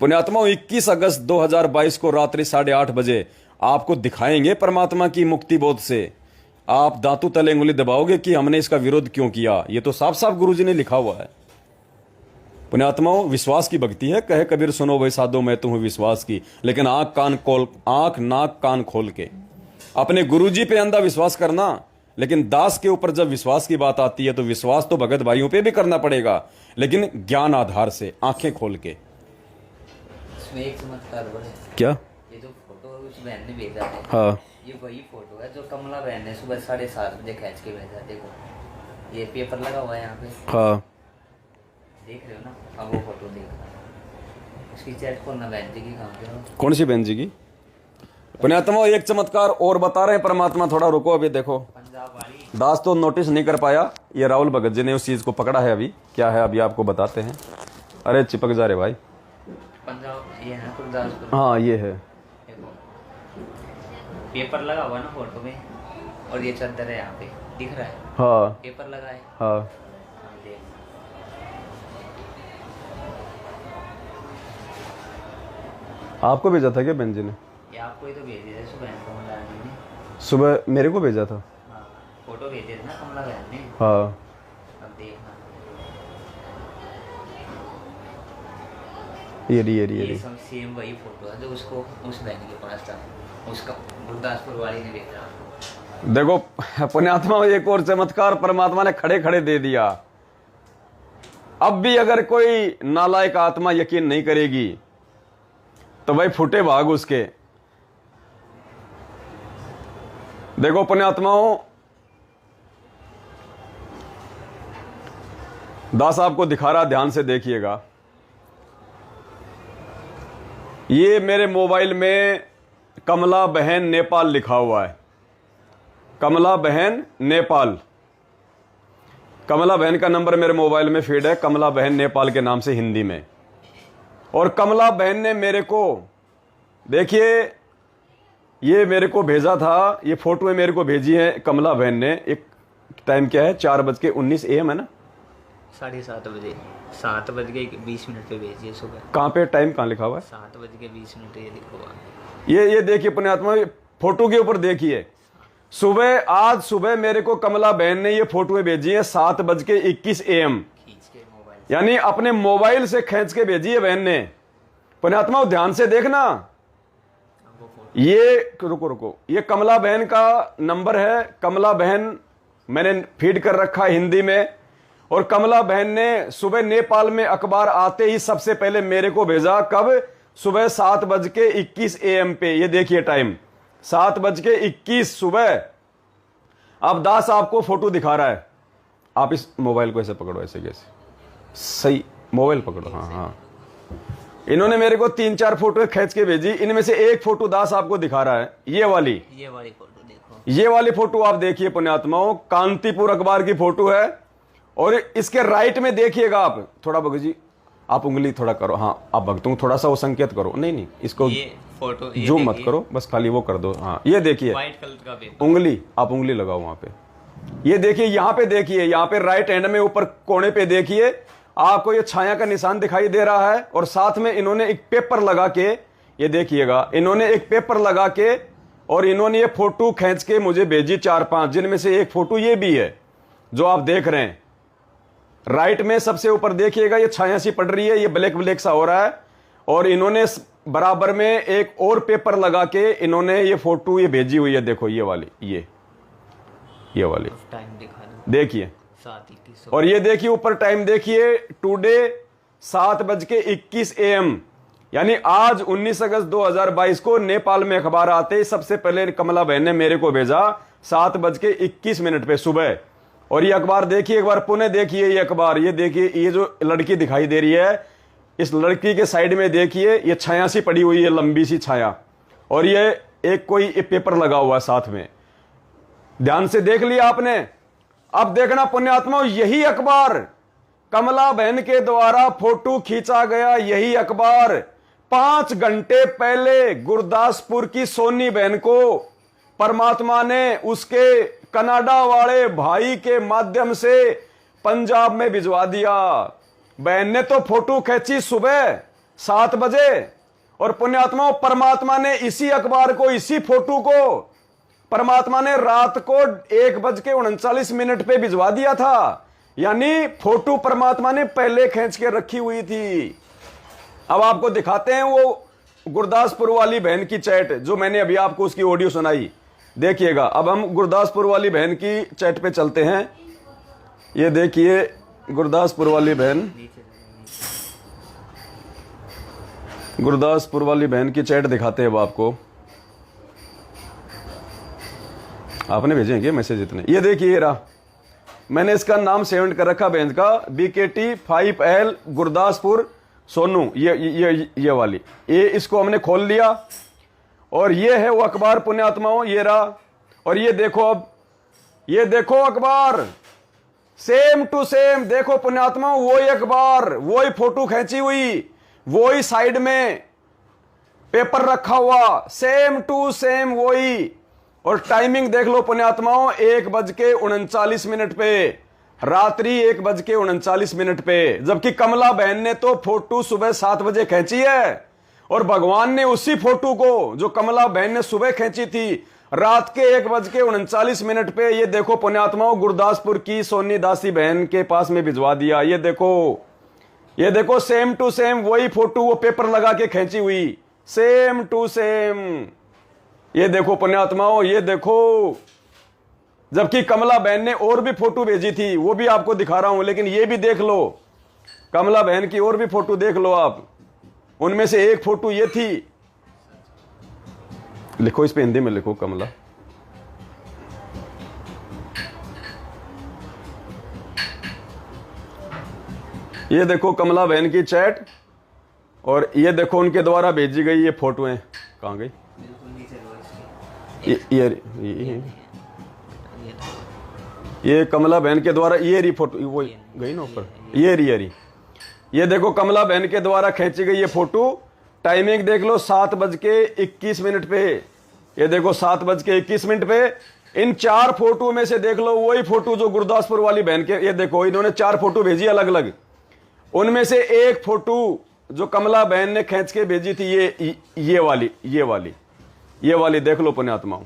पुण्यात्माओं 21 अगस्त 2022 को रात्रि 8:30 बजे आपको दिखाएंगे परमात्मा की मुक्ति बोध से। आप दांतों तले उंगली दबाओगे कि हमने इसका विरोध क्यों किया। ये तो साफ साफ गुरुजी ने लिखा हुआ है। पुण्यात्माओं विश्वास की भक्ति है, कहे कबीर सुनो वही साधो मैं तुम्हें विश्वास की। लेकिन आंख नाक कान खोल के अपने गुरुजी पे अंधा विश्वास करना, लेकिन दास के ऊपर जब विश्वास की बात आती है तो विश्वास तो भगत भाइयों पे भी करना पड़ेगा, लेकिन ज्ञान आधार से, आंखें खोल के। इसमें एक चमत्कार और है। क्या? ये जो फोटो उस बहन ने भेजा है, हाँ, ये वही फोटो है जो कमला बहन ने सुबह 7:30 बजे खींच के भेजा। देखो ये पेपर लगा हुआ है यहाँ पे, हाँ, देख रहे हो ना। अब वो फोटो देखना, उसकी चैट खोलना बहन जी की। कहाँ पे हो? कौन सी बहन जी की? पुण्यात्मा एक चमत्कार और बता रहे हैं परमात्मा, थोड़ा रुको। अभी देखो पंजाब वाली दास तो नोटिस नहीं कर पाया, ये राहुल भगत जी ने उस चीज को पकड़ा है। अभी क्या है अभी आपको बताते हैं। अरे चिपक जा रहे भाई। पंजाब ये है गुरदासपुर। हाँ ये है, देखो पेपर लगा हुआ है ना फोटो में, और ये चादर है यहाँ पे दिख रहा है। हाँ पेपर लगा है। हाँ, हाँ, देख। आपको भेजा था क्या बहन जी ने? ये आपको ही तो भेज दिया सुबह कमला बहन ने। सुबह मेरे को भेजा था। हाँ फोटो भेजे थे ना कमला बहन ने। हाँ अब देखना ये सब सेम वही फोटो है जो उसको उस बहन के पास था, उसका गुरदासपुर वाली ने भेजा। देखो पुण्यात्मा एक और चमत्कार परमात्मा ने खड़े खड़े दे दिया। अब भी अगर कोई नालायक आत्मा यकीन नहीं करेगी तो भाई फुटे भाग उसके। देखो पुण्यात्माओं, दास आपको दिखा रहा, ध्यान से देखिएगा। ये मेरे मोबाइल में कमला बहन नेपाल लिखा हुआ है, कमला बहन नेपाल। कमला बहन का नंबर मेरे मोबाइल में फीड है, कमला बहन नेपाल के नाम से हिंदी में। और कमला बहन ने मेरे को, देखिए ये मेरे को भेजा था, ये फोटो मेरे को भेजी है कमला बहन ने। एक टाइम क्या है, 4:19 AM है ना, 7:30 बजे, 7:20 पे भेजिए सुबह। कहाँ पे टाइम कहाँ लिखा हुआ है? 7:20 ये लिखा हुआ। ये देखिए पुण्यात्मा, फोटो के ऊपर देखिए, सुबह आज सुबह मेरे को कमला बहन ने ये फोटो भेजी है 7:21 AM, खींच के मोबाइल, यानी अपने मोबाइल से खींच के भेजी है बहन ने। पुण्यात्मा ध्यान से देखना, ये रुको, ये कमला बहन का नंबर है। कमला बहन मैंने फीड कर रखा है हिंदी में। और कमला बहन ने सुबह नेपाल में अखबार आते ही सबसे पहले मेरे को भेजा, कब? सुबह 7:21 AM पे। ये देखिए टाइम 7:21 सुबह। अब दास आपको फोटो दिखा रहा है, आप इस मोबाइल को ऐसे पकड़ो, ऐसे कैसे, सही मोबाइल पकड़ो। हाँ हाँ, इन्होंने मेरे को 3-4 फोटो खींच के भेजी, इनमें से एक फोटो दास आपको दिखा रहा है, ये वाली फोटो देखो। ये वाली फोटो आप देखिए पुण्यात्माओं, कांतिपुर अखबार की फोटो है। और इसके राइट में देखिएगा आप, थोड़ा भगत जी आप उंगली थोड़ा करो, हाँ आप भक्तों को थोड़ा सा वो संकेत करो, नहीं नहीं इसको ये फोटो जूम मत करो, बस खाली वो कर दो। हाँ ये देखिए व्हाइट कलर का पेपर, उंगली, आप उंगली लगाओ वहां पे। ये देखिए यहाँ पे, देखिए यहाँ पे राइट हैंड में ऊपर कोने पे देखिए आपको ये छाया का निशान दिखाई दे रहा है, और साथ में इन्होंने एक पेपर लगा के, ये देखिएगा इन्होंने एक पेपर लगा के और इन्होंने ये फोटो खींच के मुझे भेजी 4-5, जिनमें से एक फोटो ये भी है जो आप देख रहे हैं। राइट में सबसे ऊपर देखिएगा ये छाया सी पड़ रही है, ये ब्लैक ब्लैक सा हो रहा है, और इन्होंने बराबर में एक और पेपर लगा के इन्होंने ये फोटो ये भेजी हुई है। देखो ये वाली, ये वाली टाइम दिखा दो, देखिए 7:21। और ये देखिए ऊपर टाइम देखिए, टुडे 7:21 AM, यानी आज 19 अगस्त 2022 को नेपाल में अखबार आते ही सबसे पहले कमला बहन ने मेरे को भेजा 7:21 पे सुबह। और ये अखबार देखिए एक बार पुनः देखिए, ये अखबार, ये देखिए ये जो लड़की दिखाई दे रही है, इस लड़की के साइड में देखिए ये छाया सी पड़ी हुई है, लंबी सी छाया, और ये एक कोई पेपर लगा हुआ है साथ में। ध्यान से देख लिया आपने। अब देखना पुण्यात्माओं, यही अखबार कमला बहन के द्वारा फोटो खींचा गया, यही अखबार 5 घंटे पहले गुरदासपुर की सोनी बहन को परमात्मा ने उसके कनाडा वाले भाई के माध्यम से पंजाब में भिजवा दिया। बहन ने तो फोटो खींची सुबह 7 बजे, और पुण्यात्माओं परमात्मा ने इसी अखबार को, इसी फोटो को परमात्मा ने रात को 1:39 पे भिजवा दिया था। यानी फोटो परमात्मा ने पहले खींच के रखी हुई थी। अब आपको दिखाते हैं वो गुरदासपुर वाली बहन की चैट, जो मैंने अभी आपको उसकी ऑडियो सुनाई। देखिएगा, अब हम गुरदासपुर वाली बहन की चैट पे चलते हैं। ये देखिए गुरदासपुर वाली बहन, गुरदासपुर वाली बहन की चैट दिखाते हैं अब आपको। आपने भेजे हैं क्या मैसेज इतने? ये देखिए ये रहा, मैंने इसका नाम सेव कर रखा बहन का, BKT 5L गुरदासपुर सोनू, ये वाली, ये इसको हमने खोल लिया, और ये है वो अखबार पुण्यात्माओं, ये रहा। और ये देखो, अब ये देखो अखबार सेम टू सेम, देखो पुण्यात्माओं वही अखबार, वही फोटो खींची हुई, वही साइड में पेपर रखा हुआ, सेम टू सेम वही। और टाइमिंग देख लो पुण्यात्माओं, 1:39 पे, रात्रि 1:39 पे, जबकि कमला बहन ने तो फोटो सुबह 7 बजे खींची है, और भगवान ने उसी फोटो को जो कमला बहन ने सुबह खींची थी रात के 1:39 पे, ये देखो पुण्यात्माओं गुरदासपुर की सोनी दासी बहन के पास में भिजवा दिया। ये देखो सेम टू सेम वही फोटो, वो पेपर लगा के खींची हुई, सेम टू सेम। ये देखो पुण्यात्माओं, ये देखो, जबकि कमला बहन ने और भी फोटो भेजी थी, वो भी आपको दिखा रहा हूं, लेकिन ये भी देख लो, कमला बहन की और भी फोटो देख लो आप। उनमें से एक फोटो ये थी, लिखो इस पे हिंदी में लिखो कमला, ये देखो कमला बहन की चैट, और ये देखो उनके द्वारा भेजी गई ये फोटोएं, कहां गई? ये कमला बहन के द्वारा ये रही फोटो, वो गई ना ऊपर, ये रही। ये देखो कमला बहन के द्वारा खींची गई ये फोटो, टाइमिंग देख लो 7:21 पे, ये देखो 7:21 पे। इन 4 फोटो में से देख लो वही फोटो जो गुरदासपुर वाली बहन के, ये देखो इन्होंने 4 फोटो भेजी अलग अलग, उनमें से एक फोटो जो कमला बहन ने खींच के भेजी थी, ये वाली देख लो पुण्यात्माओं,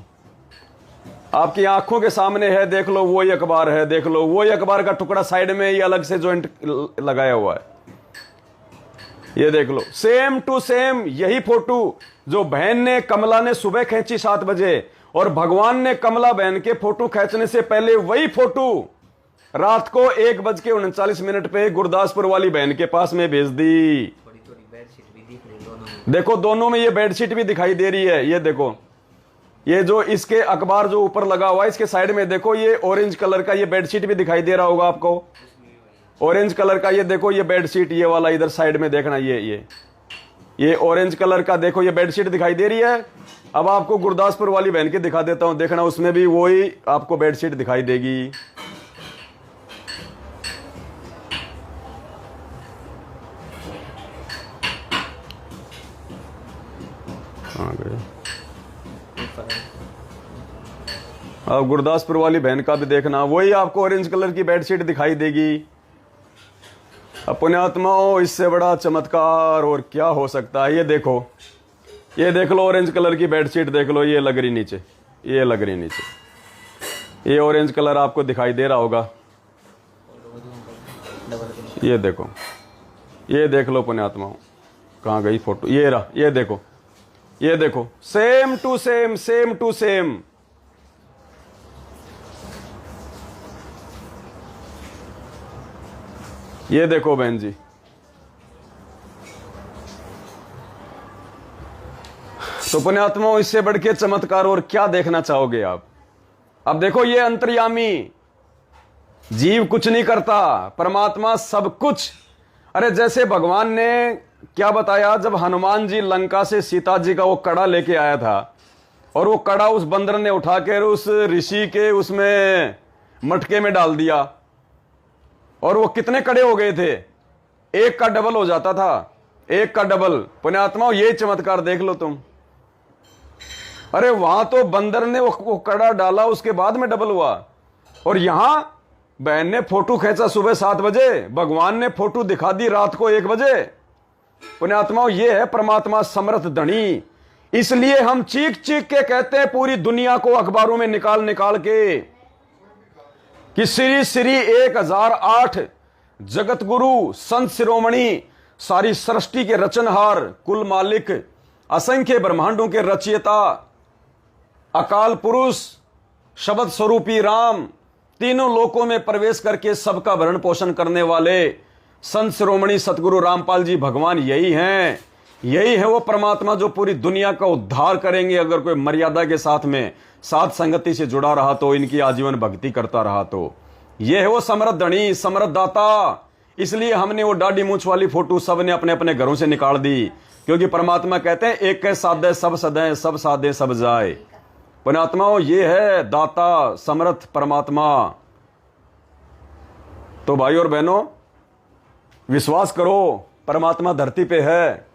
आपकी आंखों के सामने है, देख लो वही अखबार है, देख लो वही अखबार का टुकड़ा साइड में ये अलग से जॉइंट लगाया हुआ है, ये देख लो सेम टू सेम यही फोटो जो बहन ने, कमला ने सुबह खींची 7 बजे, और भगवान ने कमला बहन के फोटो खींचने से पहले वही फोटो रात को 1:39 पे गुरदासपुर वाली बहन के पास में भेज दी। बेडशीट भी दिख रही दोनों में, देखो दोनों में ये बेडशीट भी दिखाई दे रही है। ये देखो, ये जो इसके अखबार जो ऊपर लगा हुआ है इसके साइड में देखो, ये ऑरेंज कलर का ये बेडशीट भी दिखाई दे रहा होगा आपको, ऑरेंज कलर का ये देखो ये बेडशीट, ये वाला इधर साइड में देखना, ये ऑरेंज कलर का देखो ये बेडशीट दिखाई दे रही है। अब आपको गुरदासपुर वाली बहन की दिखा देता हूं, देखना उसमें भी वही आपको बेडशीट दिखाई देगी। कहाँ गए? अब गुरदासपुर वाली बहन का भी देखना, वही आपको ऑरेंज कलर की बेडशीट दिखाई देगी। अब पुण्यात्माओं, इससे बड़ा चमत्कार और क्या हो सकता है? ये देखो, ये देख लो, ऑरेंज कलर की बेडशीट देख लो, ये लग रही नीचे, ये लग रही नीचे, ये ऑरेंज कलर आपको दिखाई दे रहा होगा। ये देखो, ये देख लो पुण्यात्माओं, कहाँ गई फोटो? ये रहा, ये देखो, ये देखो, same to same, same to same. ये देखो बहन जी, तो पुण्यात्माओं, इससे बढ़ के चमत्कार और क्या देखना चाहोगे आप? अब देखो, ये अंतर्यामी जीव कुछ नहीं करता, परमात्मा सब कुछ। अरे जैसे भगवान ने क्या बताया, जब हनुमान जी लंका से सीता जी का वो कड़ा लेके आया था, और वो कड़ा उस बंदर ने उठाकर उस ऋषि के उसमें मटके में डाल दिया, और वो कितने कड़े हो गए थे? एक का डबल हो जाता था, एक का डबल। पुण्यात्माओं, ये चमत्कार देख लो तुम। अरे वहां तो बंदर ने वो कड़ा डाला, उसके बाद में डबल हुआ, और यहां बहन ने फोटो खींचा सुबह 7 बजे, भगवान ने फोटो दिखा दी रात को 1 बजे। पुण्यात्माओं, ये है परमात्मा समर्थ धनी। इसलिए हम चीख चीख के कहते हैं पूरी दुनिया को अखबारों में निकाल निकाल के कि श्री श्री 1008 जगत गुरु संत शिरोमणि, सारी सृष्टि के रचनहार, कुल मालिक, असंख्य ब्रह्मांडों के रचयिता, अकाल पुरुष, शब्द स्वरूपी राम, तीनों लोकों में प्रवेश करके सबका भरण पोषण करने वाले संत शिरोमणि सतगुरु रामपाल जी भगवान यही हैं। यही है वो परमात्मा जो पूरी दुनिया का उद्धार करेंगे अगर कोई मर्यादा के साथ में साथ संगति से जुड़ा रहा तो, इनकी आजीवन भक्ति करता रहा तो। ये है वो समृद्ध धनी, समृद्ध दाता। इसलिए हमने वो दाढ़ी मूंछ वाली फोटो सबने अपने अपने घरों से निकाल दी, क्योंकि परमात्मा कहते हैं एक के साधे सब सदें, सब साधे सब जाए। पुण्यात्माओं, ये है दाता समर्थ परमात्मा। तो भाई और बहनों, विश्वास करो, परमात्मा धरती पे है,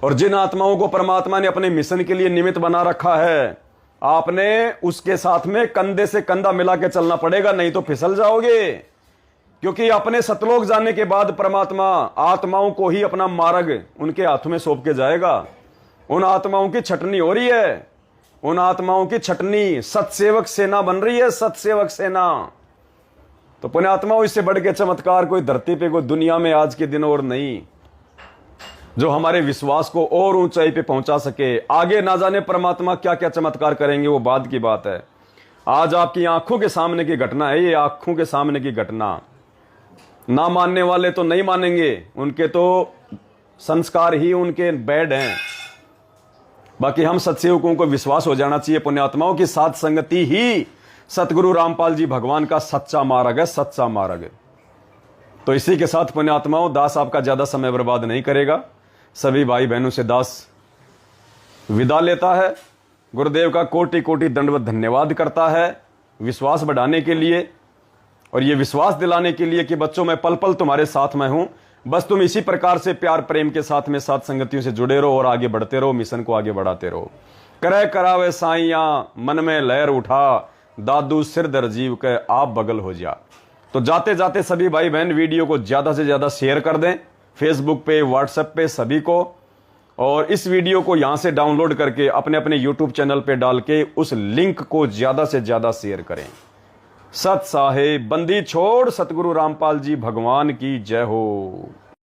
और जिन आत्माओं को परमात्मा ने अपने मिशन के लिए निमित्त बना रखा है, आपने उसके साथ में कंधे से कंधा मिला के चलना पड़ेगा, नहीं तो फिसल जाओगे। क्योंकि अपने सतलोक जाने के बाद परमात्मा आत्माओं को ही अपना मार्ग उनके हाथों में सौंप के जाएगा। उन आत्माओं की छटनी हो रही है, उन आत्माओं की छटनी, सतसेवक सेना बन रही है, सतसेवक सेना। तो पुण्यात्माओं, इससे बढ़ के चमत्कार कोई धरती पे, कोई दुनिया में आज के दिन और नहीं, जो हमारे विश्वास को और ऊंचाई पे पहुंचा सके। आगे ना जाने परमात्मा क्या क्या चमत्कार करेंगे, वो बाद की बात है। आज आपकी आंखों के सामने की घटना है, ये आंखों के सामने की घटना। ना मानने वाले तो नहीं मानेंगे, उनके तो संस्कार ही उनके बैड हैं। बाकी हम सत्सेवकों को विश्वास हो जाना चाहिए पुण्यात्माओं की साथ संगति ही सतगुरु रामपाल जी भगवान का सच्चा मार्ग है, सच्चा मार्ग है। तो इसी के साथ पुण्यात्माओं, दास आपका ज्यादा समय बर्बाद नहीं करेगा। सभी भाई बहनों से दास विदा लेता है। गुरुदेव का कोटि कोटि दंडवत धन्यवाद करता है विश्वास बढ़ाने के लिए, और ये विश्वास दिलाने के लिए कि बच्चों मैं पल पल तुम्हारे साथ में हूं। बस तुम इसी प्रकार से प्यार प्रेम के साथ में साथ संगतियों से जुड़े रहो और आगे बढ़ते रहो, मिशन को आगे बढ़ाते रहो। करे करावे साइयां मन में लहर उठा, दादू सिर दर जीव के आप बगल हो जा। तो जाते जाते सभी भाई बहन वीडियो को ज्यादा से ज्यादा शेयर कर दें, फेसबुक पे, व्हाट्सएप पे, सभी को। और इस वीडियो को यहां से डाउनलोड करके अपने अपने यूट्यूब चैनल पे डाल के उस लिंक को ज्यादा से ज्यादा शेयर करें। सत साहेब बंदी छोड़ सतगुरु रामपाल जी भगवान की जय हो।